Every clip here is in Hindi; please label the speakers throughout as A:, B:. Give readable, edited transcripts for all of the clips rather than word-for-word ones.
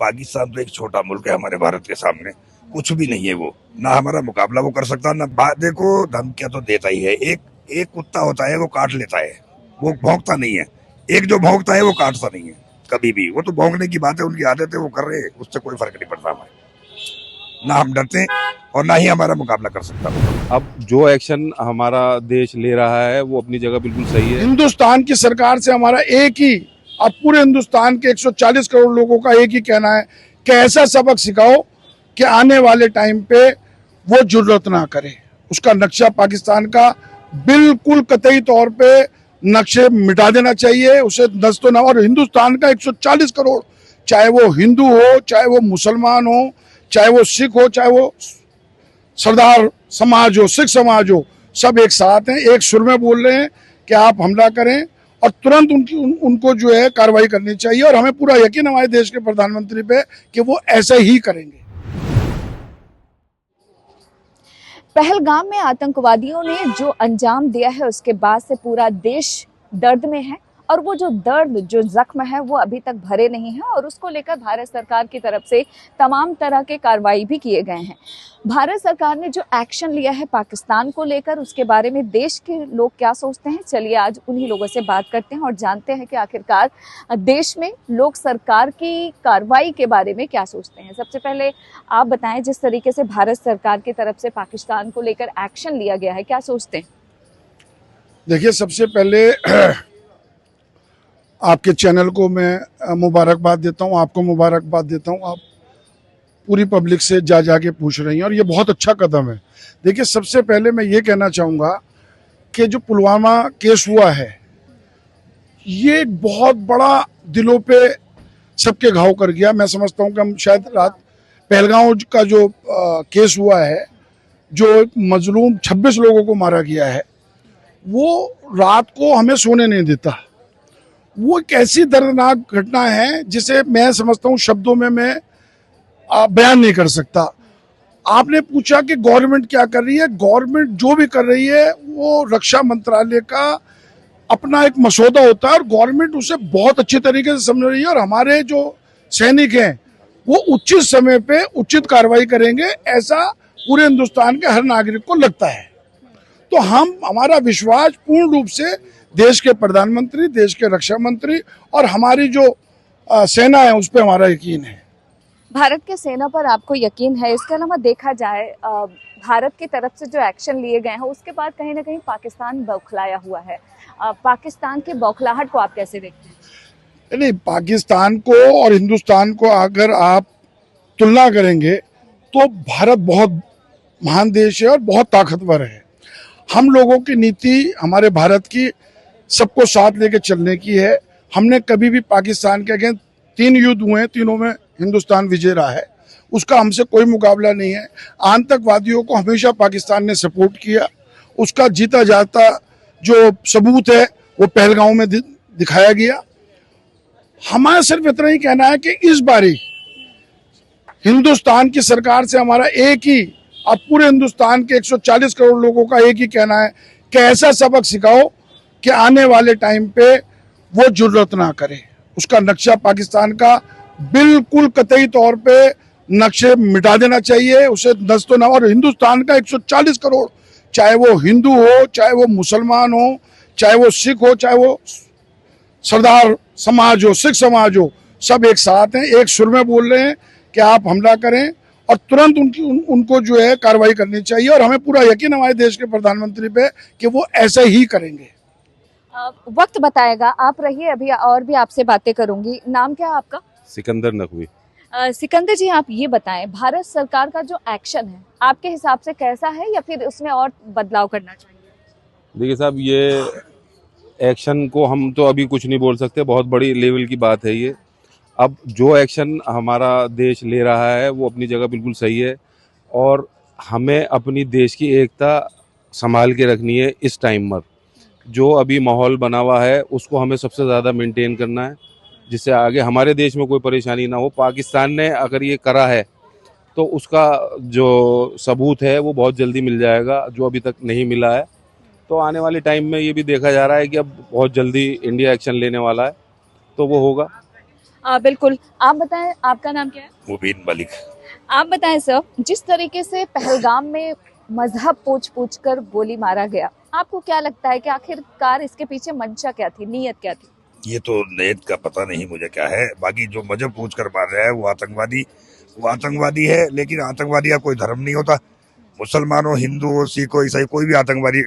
A: पाकिस्तान तो एक छोटा मुल्क है हमारे भारत के सामने, कुछ भी नहीं है वो, ना हमारा मुकाबला वो कर सकता, ना देखो धमकियां तो देता ही है। एक एक कुत्ता होता है वो काट लेता है, वो भौंकता नहीं है। एक जो भौंकता है वो काटता नहीं है कभी भी, वो तो भौंकने की बात है, उनकी आदत है, वो कर रहे हैं, उससे कोई फर्क नहीं पड़ता हमें, ना हम डरते और ना ही हमारा मुकाबला कर सकता।
B: अब जो एक्शन हमारा देश ले रहा है वो अपनी जगह बिल्कुल सही है।
C: हिंदुस्तान की सरकार से हमारा एक ही, अब पूरे हिंदुस्तान के 140 करोड़ लोगों का एक ही कहना है कि ऐसा सबक सिखाओ कि आने वाले टाइम पे वो जुर्रत ना करे। उसका नक्शा पाकिस्तान का बिल्कुल कतई तौर पे नक्शे मिटा देना चाहिए, उसे नस्तो ना। और हिंदुस्तान का 140 करोड़, चाहे वो हिंदू हो, चाहे वो मुसलमान हो, चाहे वो सिख हो, चाहे वो सरदार समाज हो, सिख समाज हो, सब एक साथ हैं, एक सुर में बोल रहे हैं कि आप हमला करें और तुरंत उनको जो है कार्रवाई करनी चाहिए। और हमें पूरा यकीन हमारे देश के प्रधानमंत्री पे कि वो ऐसे ही करेंगे।
D: पहलगाम में आतंकवादियों ने जो अंजाम दिया है उसके बाद से पूरा देश दर्द में है और वो जो दर्द, जो जख्म है वो अभी तक भरे नहीं है और उसको लेकर भारत सरकार की तरफ से तमाम तरह के कार्रवाई भी किए गए हैं। भारत सरकार ने जो एक्शन लिया है पाकिस्तान को लेकर, उसके बारे में देश के लोग क्या सोचते हैं, चलिए आज उन्हीं लोगों से बात करते हैं और जानते हैं कि आखिरकार देश में लोग सरकार की कार्रवाई के बारे में क्या सोचते हैं। सबसे पहले आप बताएं, जिस तरीके से भारत सरकार की तरफ से पाकिस्तान को लेकर एक्शन लिया गया है, क्या सोचते हैं?
C: देखिए, सबसे पहले आपके चैनल को मैं मुबारकबाद देता हूं, आपको मुबारकबाद देता हूं। आप पूरी पब्लिक से जाके पूछ रही हैं और ये बहुत अच्छा कदम है। देखिए, सबसे पहले मैं ये कहना चाहूँगा कि जो पुलवामा केस हुआ है, ये एक बहुत बड़ा दिलों पे सबके घाव कर गया। मैं समझता हूँ कि हम शायद रात पहलगाम का जो केस हुआ है, जो मजलूम 26 लोगों को मारा गया है, वो रात को हमें सोने नहीं देता। वो एक ऐसी दर्दनाक घटना है जिसे मैं समझता हूँ शब्दों में मैं बयान नहीं कर सकता। आपने पूछा कि गवर्नमेंट क्या कर रही है। गवर्नमेंट जो भी कर रही है वो रक्षा मंत्रालय का अपना एक मसौदा होता है और गवर्नमेंट उसे बहुत अच्छे तरीके से समझ रही है और हमारे जो सैनिक हैं वो उचित समय पे उचित कार्रवाई करेंगे, ऐसा पूरे हिंदुस्तान के हर नागरिक को लगता है। तो हमारा विश्वास पूर्ण रूप से देश के प्रधानमंत्री, देश के रक्षा मंत्री और हमारी जो सेना है उस पर हमारा यकीन है।
D: भारत के सेना पर आपको यकीन है। इसके अलावा देखा जाए भारत की तरफ से जो एक्शन लिए गए हैं उसके बाद कहीं ना कहीं पाकिस्तान बौखलाया हुआ है। पाकिस्तान की बौखलाहट को आप कैसे देखते हैं?
C: नहीं, पाकिस्तान को और हिंदुस्तान को अगर आप तुलना करेंगे तो भारत बहुत महान देश है और बहुत ताकतवर है। हम लोगों की नीति हमारे भारत की सबको साथ लेके चलने की है। हमने कभी भी पाकिस्तान के अगेंस्ट 3 युद्ध हुए हैं, तीनों में हिंदुस्तान विजय रहा है, उसका हमसे कोई मुकाबला नहीं है। आतंकवादियों को हमेशा पाकिस्तान ने सपोर्ट किया, उसका जीता जाता जो सबूत है वो पहलगाम में दिखाया गया। हमारा सिर्फ इतना ही कहना है कि इस बारी हिंदुस्तान की सरकार से हमारा एक ही, अब पूरे हिंदुस्तान के 140 करोड़ लोगों का एक ही कहना है कि ऐसा सबक सिखाओ कि आने वाले टाइम पे वो जुर्रत ना करे। उसका नक्शा पाकिस्तान का बिल्कुल कतई तौर पे नक्शे मिटा देना चाहिए, उसे नस्तो ना। और हिंदुस्तान का 140 करोड़, चाहे वो हिंदू हो, चाहे वो मुसलमान हो, चाहे वो सिख हो, चाहे वो सरदार समाज हो, सिख समाज हो, सब एक साथ हैं, एक सुर में बोल रहे हैं कि आप हमला करें और तुरंत उनको जो है कार्रवाई करनी चाहिए। और हमें पूरा यकीन हमारे देश के प्रधानमंत्री पे कि वो ऐसे ही करेंगे।
D: वक्त बताएगा। आप रहिए, अभी और भी आपसे बातें करूंगी। नाम क्या है आपका?
B: सिकंदर नकवी।
D: सिकंदर जी, आप ये बताएं, भारत सरकार का जो एक्शन है आपके हिसाब से कैसा है या फिर उसमें और बदलाव करना चाहिए?
B: देखिए साहब, ये एक्शन को हम तो अभी कुछ नहीं बोल सकते, बहुत बड़ी लेवल की बात है ये। अब जो एक्शन हमारा देश ले रहा है वो अपनी जगह बिल्कुल सही है और हमें अपनी देश की एकता संभाल के रखनी है। इस टाइम पर जो अभी माहौल बना हुआ है उसको हमें सबसे ज़्यादा मेंटेन करना है, जिससे आगे हमारे देश में कोई परेशानी ना हो। पाकिस्तान ने अगर ये करा है तो उसका जो सबूत है वो बहुत जल्दी मिल जाएगा, जो अभी तक नहीं मिला है। तो आने वाले टाइम में ये भी देखा जा रहा है कि अब बहुत जल्दी इंडिया एक्शन लेने वाला है, तो वो होगा।
D: बिल्कुल। आप बताएं, आपका नाम क्या है?
A: मुबीन मलिक।
D: आप बताएं सर, जिस तरीके से पहलगाम में मजहब पूछ कर गोली मारा गया, आपको क्या लगता है कि आखिरकार इसके पीछे मंशा क्या थी, नीयत क्या थी?
A: ये तो नेत का पता नहीं मुझे क्या है, बाकी जो मजहब पूछ कर मार रहा है वो आतंकवादी है। लेकिन आतंकवादी का कोई धर्म नहीं होता। मुसलमान हो, हिंदू हो, सिख हो, ईसाई, कोई भी आतंकवादी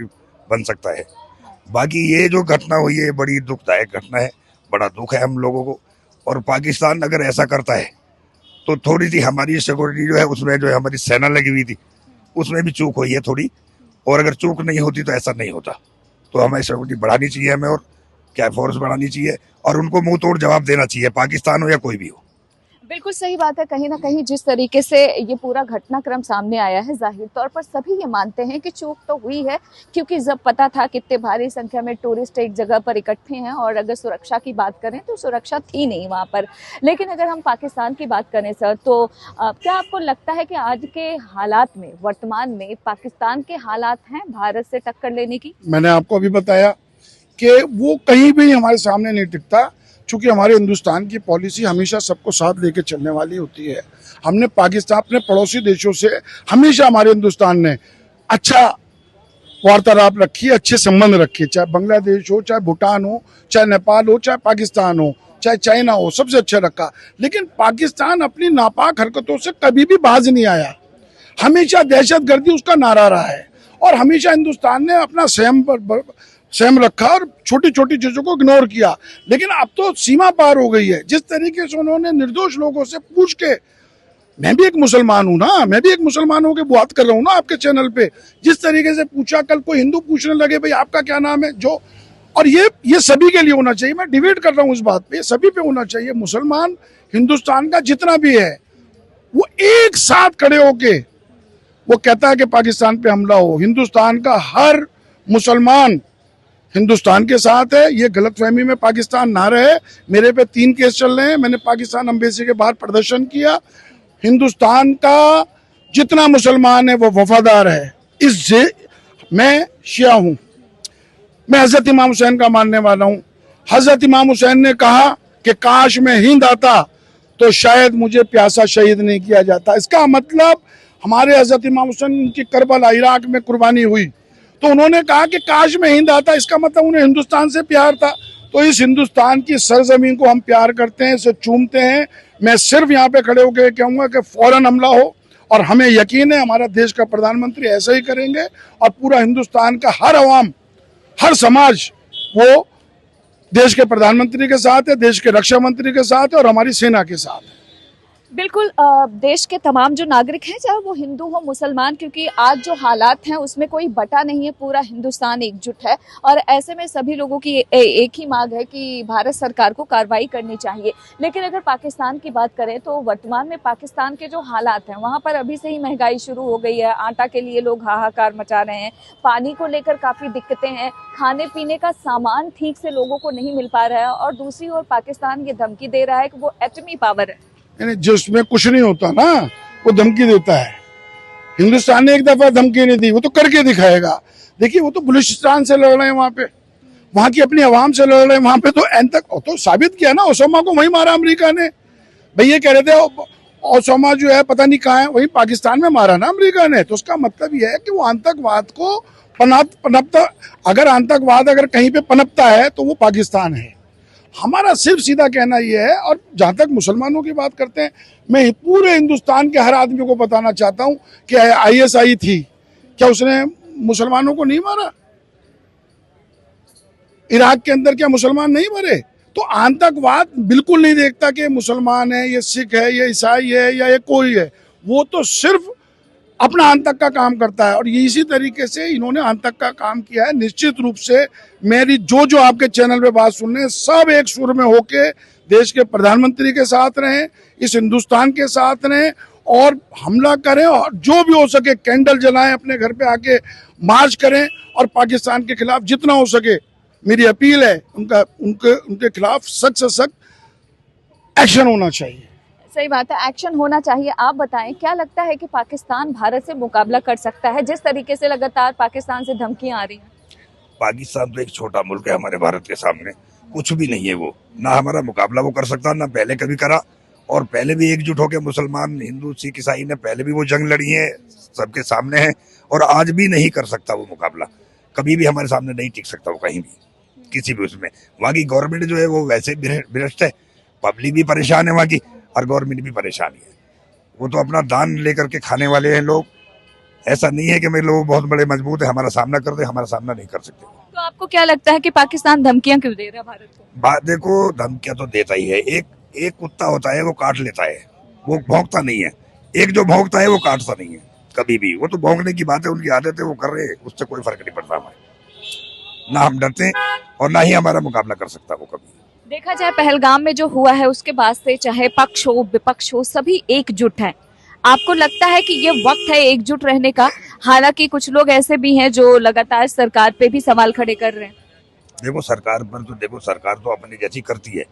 A: बन सकता है। बाकी ये जो घटना हुई है बड़ी दुखदायक घटना है, बड़ा दुख है हम लोगों को। और पाकिस्तान अगर ऐसा करता है तो थोड़ी सी हमारी सिक्योरिटी जो है उसमें जो है हमारी सेना लगी हुई थी उसमें भी चूक हुई है थोड़ी। और अगर चूक नहीं होती तो ऐसा नहीं होता। तो हमें सिक्योरिटी बढ़ानी चाहिए, हमें और क्या फोर्स बढ़ानी चाहिए और उनको मुंह तोड़ जवाब देना चाहिए, पाकिस्तान हो या कोई भी हो।
D: बिल्कुल सही बात है। कहीं ना कहीं जिस तरीके से ये पूरा घटनाक्रम सामने आया है, जाहिर तौर पर सभी ये मानते हैं कि चूक तो हुई है, क्योंकि जब पता था कितने भारी संख्या में टूरिस्ट एक जगह पर इकट्ठे हैं और अगर सुरक्षा की बात करें तो सुरक्षा थी नहीं वहाँ पर। लेकिन अगर हम पाकिस्तान की बात करें सर, तो क्या आपको लगता है कि आज के हालात में, वर्तमान में पाकिस्तान के हालात हैं भारत से टक्कर लेने की?
C: मैंने आपको अभी बताया कि वो कहीं भी हमारे सामने नहीं टिकता, चूंकि हमारे हिंदुस्तान की पॉलिसी हमेशा सबको साथ लेके चलने वाली होती है। हमने पाकिस्तान, अपने पड़ोसी देशों से हमेशा हमारे हिंदुस्तान ने अच्छा वार्तालाप रखी है, अच्छे संबंध रखे, चाहे बांग्लादेश हो, चाहे भूटान हो, चाहे नेपाल हो, चाहे पाकिस्तान हो, चाहे चाइना हो, सबसे अच्छा रखा। लेकिन पाकिस्तान अपनी नापाक हरकतों से कभी भी बाज नहीं आया। हमेशा दहशतगर्दी उसका नारा रहा है और हमेशा हिंदुस्तान ने अपना संयम रखा और छोटी छोटी चीजों को इग्नोर किया। लेकिन अब तो सीमा पार हो गई है। जिस तरीके से उन्होंने निर्दोष लोगों से पूछ के, मैं भी एक मुसलमान हूं ना, मैं भी एक मुसलमान होकर बात कर रहा हूं ना आपके चैनल पे, जिस तरीके से पूछा, कल कोई हिंदू पूछने लगे भाई आपका क्या नाम है, जो, और ये सभी के लिए होना चाहिए। मैं डिबेट कर रहा हूं इस बात पे, सभी पे होना चाहिए। मुसलमान हिंदुस्तान का जितना भी है वो एक साथ खड़े होके वो कहता है कि पाकिस्तान पे हमला हो। हिंदुस्तान का हर मुसलमान हिंदुस्तान के साथ है। ये गलतफहमी में पाकिस्तान ना रहे। मेरे पे 3 केस चल रहे हैं, मैंने पाकिस्तान एम्बेसी के बाहर प्रदर्शन किया। हिंदुस्तान का जितना मुसलमान है वो वफादार है। मैं शिया हूं, मैं हजरत इमाम हुसैन का मानने वाला हूं। हजरत इमाम हुसैन ने कहा कि काश मैं हिंद आता तो शायद मुझे प्यासा शहीद नहीं किया जाता। इसका मतलब हमारे हजरत इमाम हुसैन, उनकी करबला इराक में कुर्बानी हुई, तो उन्होंने कहा कि काश मैं हिंद आता। इसका मतलब उन्हें हिंदुस्तान से प्यार था। तो इस हिंदुस्तान की सरजमीन को हम प्यार करते हैं, इसे चूमते हैं। मैं सिर्फ यहाँ पे खड़े होकर कहूंगा कि फौरन हमला हो, और हमें यकीन है हमारा देश का प्रधानमंत्री ऐसा ही करेंगे और पूरा हिंदुस्तान का हर अवाम, हर समाज वो देश के प्रधानमंत्री के साथ है, देश के रक्षा मंत्री के साथ है और हमारी सेना के साथ है।
D: बिल्कुल। देश के तमाम जो नागरिक हैं, चाहे वो हिंदू हो, मुसलमान, क्योंकि आज जो हालात हैं उसमें कोई बटा नहीं है, पूरा हिंदुस्तान एकजुट है। और ऐसे में सभी लोगों की एक ही मांग है कि भारत सरकार को कार्रवाई करनी चाहिए। लेकिन अगर पाकिस्तान की बात करें तो वर्तमान में पाकिस्तान के जो हालात हैं वहाँ पर अभी से ही महंगाई शुरू हो गई है। आटा के लिए लोग हाहाकार मचा रहे हैं, पानी को लेकर काफ़ी दिक्कतें हैं, खाने पीने का सामान ठीक से लोगों को नहीं मिल पा रहा है। और दूसरी ओर पाकिस्तान ये धमकी दे रहा है कि वो एटमी पावर है,
C: यानी जिसमें कुछ नहीं होता ना वो धमकी देता है। हिंदुस्तान ने एक दफा धमकी नहीं दी, वो तो करके दिखाएगा। देखिए वो तो बलूचिस्तान से लड़ रहे हैं, वहां पे वहां की अपनी आवाम से लड़ रहे हैं। वहां पे तो एंड तक तो साबित किया ना, ओसामा को वहीं मारा अमेरिका ने। भाई ये कह रहे थे ओसामा जो है पता नहीं कहाँ है, वहीं पाकिस्तान में मारा ना अमेरिका ने। तो उसका मतलब यह है कि वो आतंकवाद को पनपता, अगर आतंकवाद अगर कहीं पे पनपता है तो वो पाकिस्तान है। हमारा सिर्फ सीधा कहना यह है। और जहां तक मुसलमानों की बात करते हैं, मैं पूरे हिंदुस्तान के हर आदमी को बताना चाहता हूं कि ISI थी, क्या उसने मुसलमानों को नहीं मारा? इराक के अंदर क्या मुसलमान नहीं मरे? तो आतंकवाद बिल्कुल नहीं देखता कि मुसलमान है, ये सिख है, ये ईसाई है या ये कोई है। वो तो सिर्फ अपना आतंक का काम करता है। और ये इसी तरीके से इन्होंने आतंक का काम किया है। निश्चित रूप से मेरी जो आपके चैनल पे बात सुन रहे हैं, सब एक सुर में होके देश के प्रधानमंत्री के साथ रहें, इस हिंदुस्तान के साथ रहें और हमला करें। और जो भी हो सके कैंडल जलाएं, अपने घर पे आके मार्च करें और पाकिस्तान के खिलाफ जितना हो सके, मेरी अपील है, उनके खिलाफ सख्त से सख्त एक्शन होना चाहिए।
D: सही बात है, एक्शन होना चाहिए। आप बताएं, क्या लगता है कि पाकिस्तान भारत से मुकाबला कर सकता है, जिस तरीके से लगातार पाकिस्तान से धमकियां आ रही हैं?
A: पाकिस्तान तो एक छोटा मुल्क है हमारे भारत के सामने, कुछ भी नहीं है वो, ना हमारा मुकाबला वो कर सकता, ना पहले कभी करा। और पहले भी एकजुट होकर मुसलमान, हिंदू, सिख, ईसाई ने पहले भी वो जंग लड़ी है, सबके सामने है। और आज भी नहीं कर सकता वो मुकाबला, कभी भी हमारे सामने नहीं टिक सकता वो कहीं भी, किसी भी उसमें। वहाँ की गवर्नमेंट जो है वो वैसे भ्रष्ट है, पब्लिक भी परेशान है वहाँ की, और गवर्नमेंट भी परेशान है। वो तो अपना दान लेकर के खाने वाले हैं लोग। ऐसा नहीं है कि मेरे लोग बहुत बड़े मजबूत है, हमारा सामना कर दे, हमारा सामना नहीं कर सकते।
D: तो आपको क्या लगता है कि पाकिस्तान धमकियां क्यों दे रहा है भारत को?
A: बात देखो, धमकियां तो देता ही है। एक कुत्ता होता है वो काट लेता है, वो भौंकता नहीं है। एक जो भौंकता है वो काटता नहीं है कभी भी। वो तो भौंकने की बात है, उनकी आदत है, वो कर रहे हैं, उससे कोई फर्क नहीं पड़ता हमें। ना हम डरते और ना ही हमारा मुकाबला कर सकता वो कभी।
D: देखा जाए पहलगाम में जो हुआ है उसके बाद से चाहे पक्ष हो विपक्ष हो सभी एकजुट हैं। आपको लगता है कि ये वक्त है एकजुट रहने का? हालांकि कुछ लोग ऐसे भी हैं जो लगातार सरकार पे भी सवाल खड़े कर रहे हैं।
A: देखो सरकार पर तो देखो, सरकार तो अपनी जैसी करती है,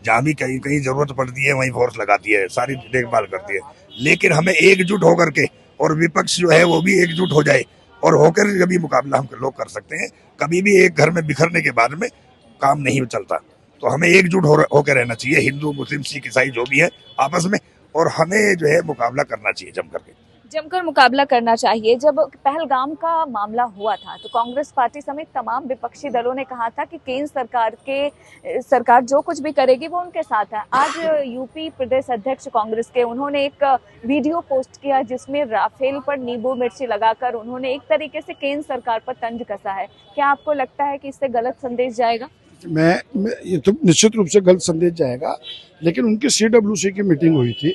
A: जहाँ भी कहीं कहीं जरूरत पड़ती है वहीं फोर्स लगाती है, सारी देखभाल करती है। लेकिन हमें एकजुट होकर के, और विपक्ष जो है वो भी एकजुट हो जाए, और होकर कभी मुकाबला हम लोग कर सकते हैं। कभी भी एक घर में बिखरने के बाद में काम नहीं चलता। तो हमें एकजुट होकर रहना चाहिए, हिंदू, मुस्लिम, सिख, ईसाई जो भी है आपस में, और हमें जो है मुकाबला करना चाहिए
D: जमकर मुकाबला करना चाहिए। जब पहलगाम का मामला हुआ था तो कांग्रेस पार्टी समेत तमाम विपक्षी दलों ने कहा था कि केंद्र सरकार जो कुछ भी करेगी वो उनके साथ है। आज यूपी प्रदेश अध्यक्ष कांग्रेस के उन्होंने एक वीडियो पोस्ट किया जिसमें राफेल पर नींबू मिर्ची लगाकर उन्होंने एक तरीके से केंद्र सरकार पर तंज कसा है। क्या आपको लगता है कि इससे गलत संदेश जाएगा?
C: मैं ये तो निश्चित रूप से गलत संदेश जाएगा। लेकिन उनकी CWC की मीटिंग हुई थी,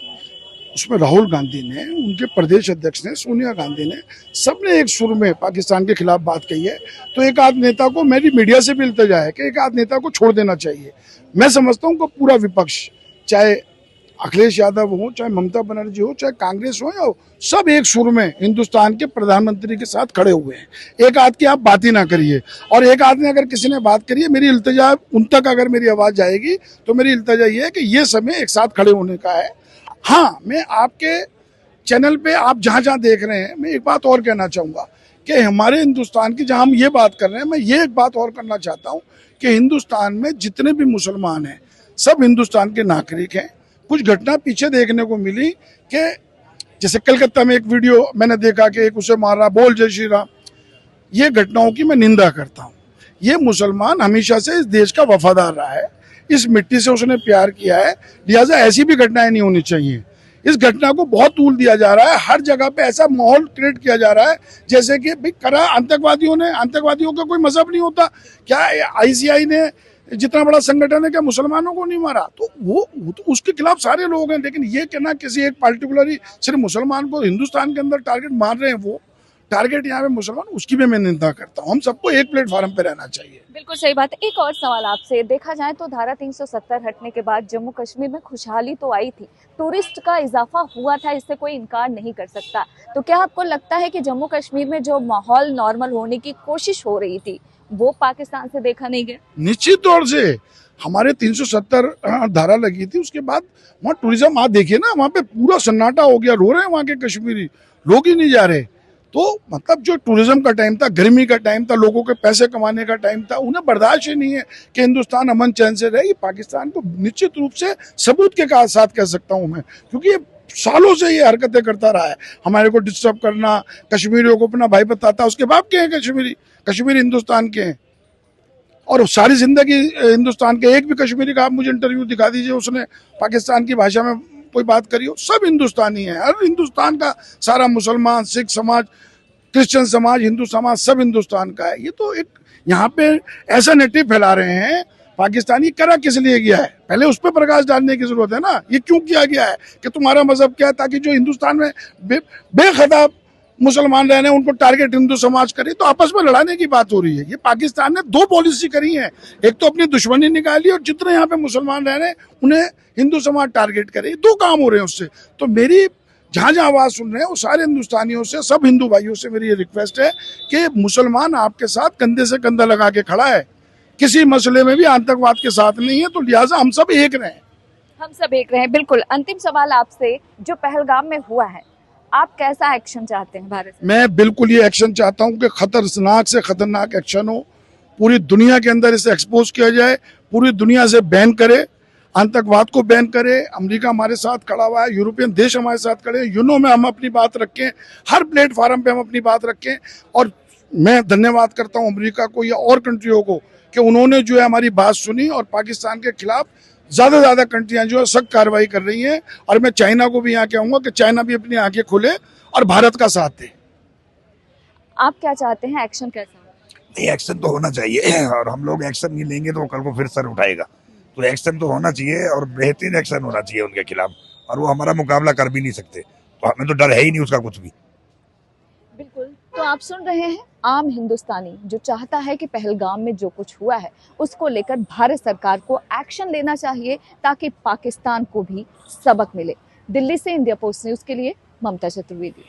C: उसमें राहुल गांधी ने, उनके प्रदेश अध्यक्ष ने, सोनिया गांधी ने, सबने एक सुर में पाकिस्तान के खिलाफ बात कही है। तो एक आध नेता को, मेरी मीडिया से भी इल्तिजा है कि एक आध नेता को छोड़ देना चाहिए। मैं समझता हूँ कि पूरा विपक्ष, चाहे अखिलेश यादव हो, चाहे ममता बनर्जी हो, चाहे कांग्रेस हो, या सब एक सुर में हिंदुस्तान के प्रधानमंत्री के साथ खड़े हुए हैं। एक आध की आप बात ही ना करिए। और एक आध ने अगर किसी ने बात करी है, मेरी इल्तिजा उन तक अगर मेरी आवाज जाएगी तो मेरी इल्तिजा ये है कि ये समय एक साथ खड़े होने का है। हाँ, मैं आपके चैनल पे आप जहाँ जहाँ देख रहे हैं, मैं एक बात और कहना चाहूँगा कि हमारे हिंदुस्तान की, जहाँ हम ये बात कर रहे हैं, मैं ये एक बात और करना चाहता हूँ कि हिंदुस्तान में जितने भी मुसलमान हैं सब हिंदुस्तान के नागरिक हैं। कुछ घटना पीछे देखने को मिली कि जैसे कलकत्ता में एक वीडियो मैंने देखा कि एक उसे मारा, बोल जय श्री राम। ये घटनाओं की मैं निंदा करता हूँ। ये मुसलमान हमेशा से इस देश का वफादार रहा है, इस मिट्टी से उसने प्यार किया है, लिहाजा ऐसी भी घटनाएं नहीं होनी चाहिए। इस घटना को बहुत तूल दिया जा रहा है, हर जगह पे ऐसा माहौल क्रिएट किया जा रहा है जैसे कि भाई करा आतंकवादियों का कोई मजहब नहीं होता क्या? ICI ने जितना बड़ा संगठन है, क्या मुसलमानों को नहीं मारा? तो वो तो उसके खिलाफ सारे लोग हैं। लेकिन ये कहना किसी एक पार्टिकुलरली सिर्फ मुसलमान को हिंदुस्तान के अंदर टारगेट मार रहे हैं, वो टारगेट यहाँ पे मुसलमान, उसकी भी मैं निंदा करता हूँ। हम सबको एक प्लेटफॉर्म पे रहना चाहिए।
D: बिल्कुल सही बात है। एक और सवाल आपसे, देखा जाए तो धारा 370 हटने के बाद जम्मू कश्मीर में खुशहाली तो आई थी, टूरिस्ट का इजाफा हुआ था, इससे कोई इनकार नहीं कर सकता। तो क्या आपको लगता है कि जम्मू कश्मीर में जो माहौल नॉर्मल होने की कोशिश हो रही थी वो पाकिस्तान से देखा नहीं गया?
C: निश्चित तौर से हमारे 370 धारा लगी थी, उसके बाद वहाँ टूरिज्म, आप देखिए ना, वहाँ पे पूरा सन्नाटा हो गया, रो रहे हैं वहाँ के कश्मीरी लोग ही नहीं जा रहे। तो मतलब जो टूरिज्म का टाइम था, गर्मी का टाइम था, लोगों के पैसे कमाने का टाइम था, उन्हें बर्दाश्त ही नहीं है कि हिंदुस्तान अमन चैन से रहे। ये पाकिस्तान को निश्चित रूप से सबूत के साथ कह सकता हूँ मैं, क्योंकि ये सालों से ये हरकतें करता रहा है, हमारे को डिस्टर्ब करना, कश्मीरियों को अपना भाई बताता। उसके बाप के हैं कश्मीरी हिंदुस्तान के हैं, और सारी जिंदगी हिंदुस्तान के। एक भी कश्मीरी का आप मुझे इंटरव्यू दिखा दीजिए उसने पाकिस्तान की भाषा में कोई बात करी हो। सब हिंदुस्तानी है, हर हिंदुस्तान का सारा, मुसलमान, सिख समाज, क्रिश्चियन समाज, हिंदू समाज, सब हिंदुस्तान का है। ये तो एक यहाँ पे ऐसा नेटिव फैला रहे हैं पाकिस्तानी। करा किस लिए गया है, पहले उस पर प्रकाश डालने की जरूरत है ना। ये क्यों किया गया है कि तुम्हारा मजहब क्या है, ताकि जो हिंदुस्तान में बेखदा मुसलमान रहने उनको टारगेट हिंदू समाज करे, तो आपस में लड़ाने की बात हो रही है। ये पाकिस्तान ने दो पॉलिसी करी है, एक तो अपनी दुश्मनी निकाली और जितने यहाँ पे मुसलमान रह रहे हैं उन्हें हिंदू समाज टारगेट करे। दो काम हो रहे हैं उससे। तो मेरी जहां जहां आवाज सुन रहे हैं वो सारे हिंदुस्तानियों से, सब हिंदू भाइयों से मेरी ये रिक्वेस्ट है कि मुसलमान आपके साथ कंधे से कंधा लगा के खड़ा है, किसी मसले में भी आतंकवाद के साथ नहीं है। तो लिहाजा हम सब एक रहें।
D: बिल्कुल। अंतिम सवाल आपसे, जो पहलगाम में हुआ है, आप कैसा एक्शन चाहते हैं भारत से?
C: मैं बिल्कुल ये एक्शन चाहता हूँ कि खतरनाक से खतरनाक एक्शन हो, पूरी दुनिया के अंदर इसे एक्सपोज किया जाए, पूरी दुनिया से बैन करे, आतंकवाद को बैन करे। अमेरिका हमारे साथ खड़ा हुआ है, यूरोपियन देश हमारे साथ खड़े हैं, यूनो में हम अपनी बात रखें, हर प्लेटफॉर्म पे हम अपनी बात रखें। और मैं धन्यवाद करता हूं अमेरिका को या और कंट्रियों को कि उन्होंने जो है हमारी बात सुनी और पाकिस्तान के खिलाफ ज्यादा कंट्रियां जो है सख्त कार्रवाई कर रही हैं। और मैं चाइना को भी यहाँ कहूंगा कि चाइना भी अपनी आंखें खोले और भारत का साथ दे।
D: आप क्या चाहते हैं, एक्शन कैसा हो?
A: नहीं, एक्शन तो होना चाहिए और हम लोग एक्शन नहीं लेंगे तो कल को फिर सर उठाएगा। तो एक्शन तो होना चाहिए और बेहतरीन एक्शन होना चाहिए उनके खिलाफ, और वो हमारा मुकाबला कर भी नहीं सकते, तो हमें तो डर है ही नहीं उसका कुछ भी।
D: बिल्कुल। तो आप सुन रहे हैं आम हिंदुस्तानी जो चाहता है कि पहलगाम में जो कुछ हुआ है उसको लेकर भारत सरकार को एक्शन लेना चाहिए ताकि पाकिस्तान को भी सबक मिले। दिल्ली से इंडिया पोस्ट न्यूज के लिए ममता चतुर्वेदी।